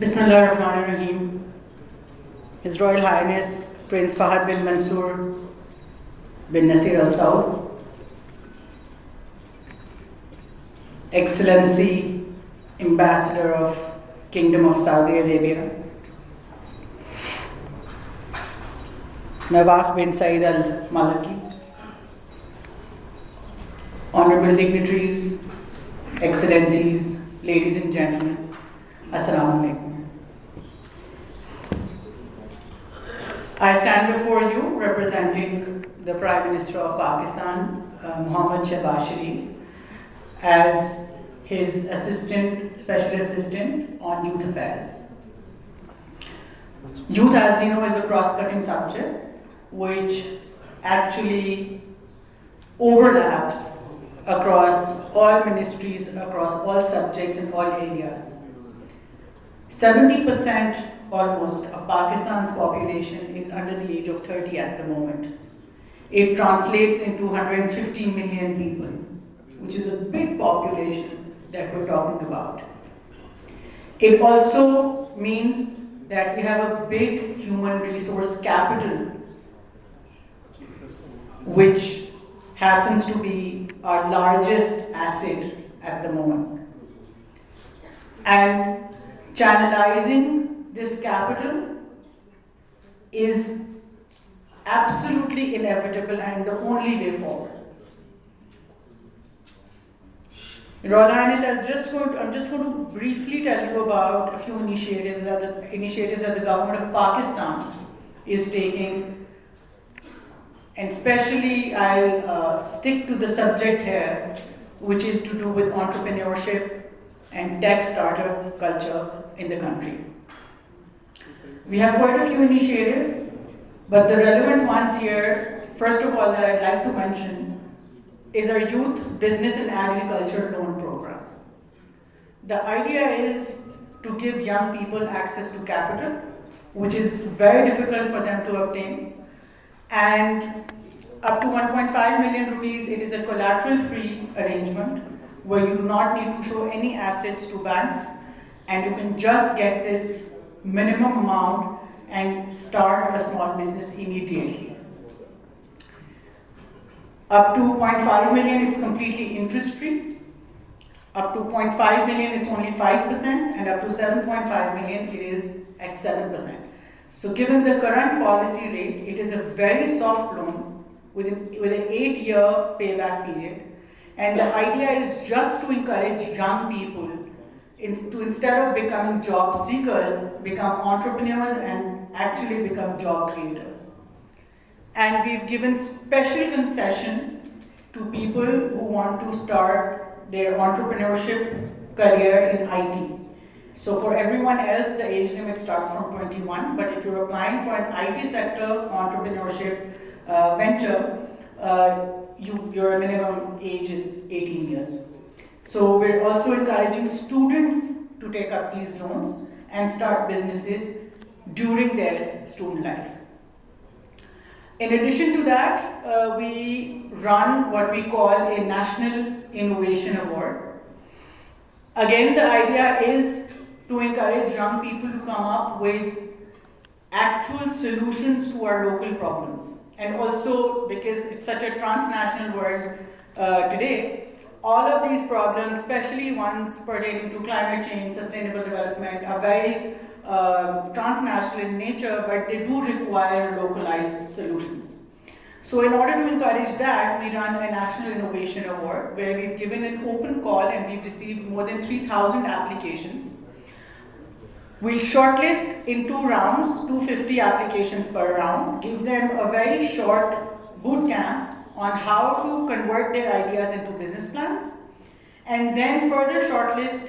Bismillahirrahmanirrahim. His Royal Highness Prince Fahad bin Mansour bin Nasir AlSaud, Excellency Ambassador of Kingdom of Saudi Arabia, Nawaf bin Saeed Al Maliki, Honorable dignitaries, Excellencies, ladies and gentlemen, Assalamu alaikum. I stand before you representing the Prime Minister of Pakistan, Mohammad Shehbaz Sharif, as his special assistant on youth affairs. Youth, as we know, is a cross-cutting subject which actually overlaps across all ministries, across all subjects in all areas. 70% almost of Pakistan's population is under the age of 30 at the moment. It translates into 150 million people, which is a big population that we're talking about. It also means that we have a big human resource capital, which happens to be our largest asset at the moment. And channelizing this capital is absolutely inevitable and the only way forward. Your Royal Highness, I'm just going to briefly tell you about a few initiatives that the government of Pakistan is taking. And especially, I'll stick to the subject here, which is to do with entrepreneurship and tech startup culture in the country. We have quite a few initiatives, but the relevant ones here, first of all, that I'd like to mention is our Youth Business and Agriculture Loan Program. The idea is to give young people access to capital, which is very difficult for them to obtain. And up to 1.5 million rupees, it is a collateral-free arrangement where you do not need to show any assets to banks, and you can just get this minimum amount and start a small business immediately. Up to 0.5 million, it's completely interest-free. Up to 0.5 million, it's only 5%, and up to 7.5 million, it is at 7%. So given the current policy rate, it is a very soft loan with an 8-year payback period. And the idea is just to encourage young people to, instead of becoming job seekers, become entrepreneurs and actually become job creators. And we've given special concession to people who want to start their entrepreneurship career in IT. So for everyone else, the age limit starts from 21, but if you're applying for an IT sector entrepreneurship venture, your minimum age is 18 years. So we're also encouraging students to take up these loans and start businesses during their student life. In addition to that, we run what we call a National Innovation Award. Again, the idea is to encourage young people to come up with actual solutions to our local problems. And also, because it's such a transnational world today, all of these problems, especially ones pertaining to climate change, sustainable development, are very transnational in nature, but they do require localized solutions. So in order to encourage that, we run a National Innovation Award where we've given an open call and we've received more than 3,000 applications. We'll shortlist in 2 rounds, 250 applications per round, give them a very short boot camp on how to convert their ideas into business plans, and then further shortlist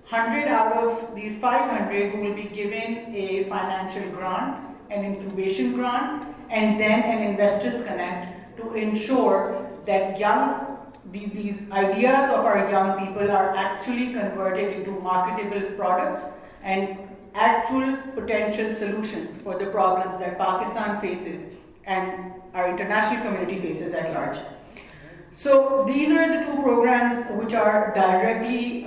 100 out of these 500 who will be given a financial grant, an incubation grant, and then an Investors Connect to ensure that these ideas of our young people are actually converted into marketable products and actual potential solutions for the problems that Pakistan faces and our international community faces at large. So these are the 2 programs which are directly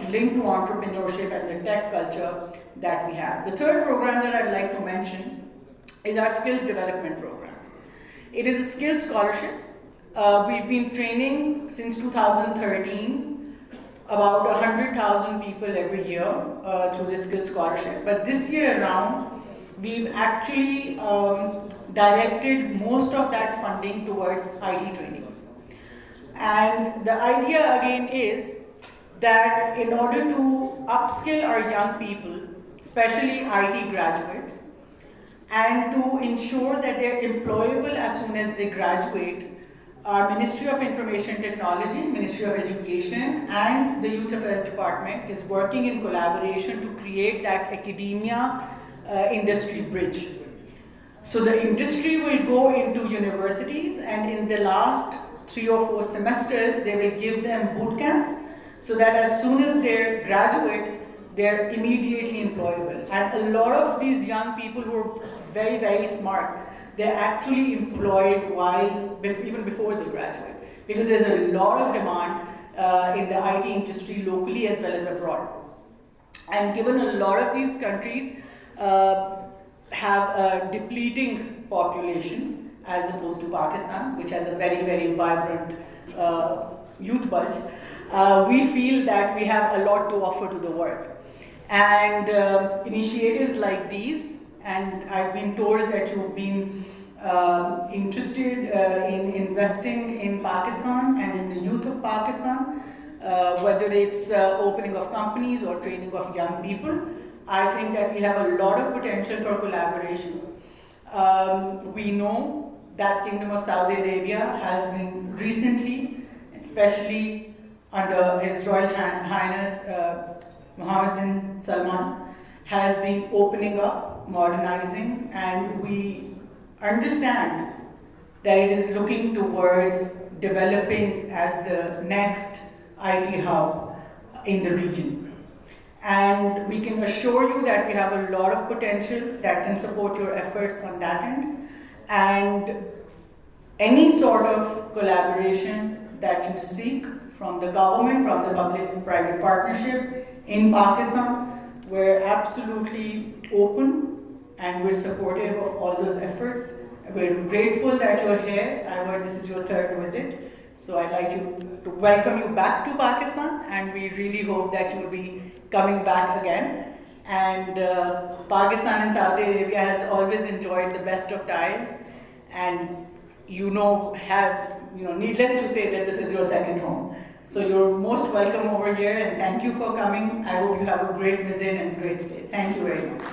linked to entrepreneurship and the tech culture that we have. The third program that I'd like to mention is our skills development program. It is a skills scholarship. We've been training since 2013 about 100,000 people every year through this skills scholarship. But this year around, we've actually directed most of that funding towards IT trainings. And the idea again is that in order to upskill our young people, especially IT graduates, and to ensure that they're employable as soon as they graduate, our Ministry of Information Technology, Ministry of Education, and the Youth Affairs Department is working in collaboration to create that academia industry bridge. So the industry will go into universities, and in the last 3 or 4 semesters, they will give them boot camps so that as soon as they graduate, they're immediately employable. And a lot of these young people who are very, very smart, they're actually employed even before they graduate, because there's a lot of demand in the IT industry locally as well as abroad. And given a lot of these countries have a depleting population as opposed to Pakistan, which has a very, very vibrant youth bulge, we feel that we have a lot to offer to the world. And initiatives like these, and I've been told that you've been interested in investing in Pakistan and in the youth of Pakistan, whether it's opening of companies or training of young people. I think that we have a lot of potential for collaboration. We know that Kingdom of Saudi Arabia has been recently, especially under His Royal Highness Mohammed bin Salman, has been opening up, modernizing, and we understand that it is looking towards developing as the next IT hub in the region. And we can assure you that we have a lot of potential that can support your efforts on that end. And any sort of collaboration that you seek from the government, from the public-private partnership in Pakistan, we're absolutely open and we're supportive of all those efforts. We're grateful that you're here. I heard this is your 3rd visit. So I'd like to welcome you back to Pakistan, and we really hope that you'll be coming back again. And Pakistan and Saudi Arabia has always enjoyed the best of ties, and needless to say that this is your second home. So you're most welcome over here, and thank you for coming. I hope you have a great visit and great stay. Thank you very much.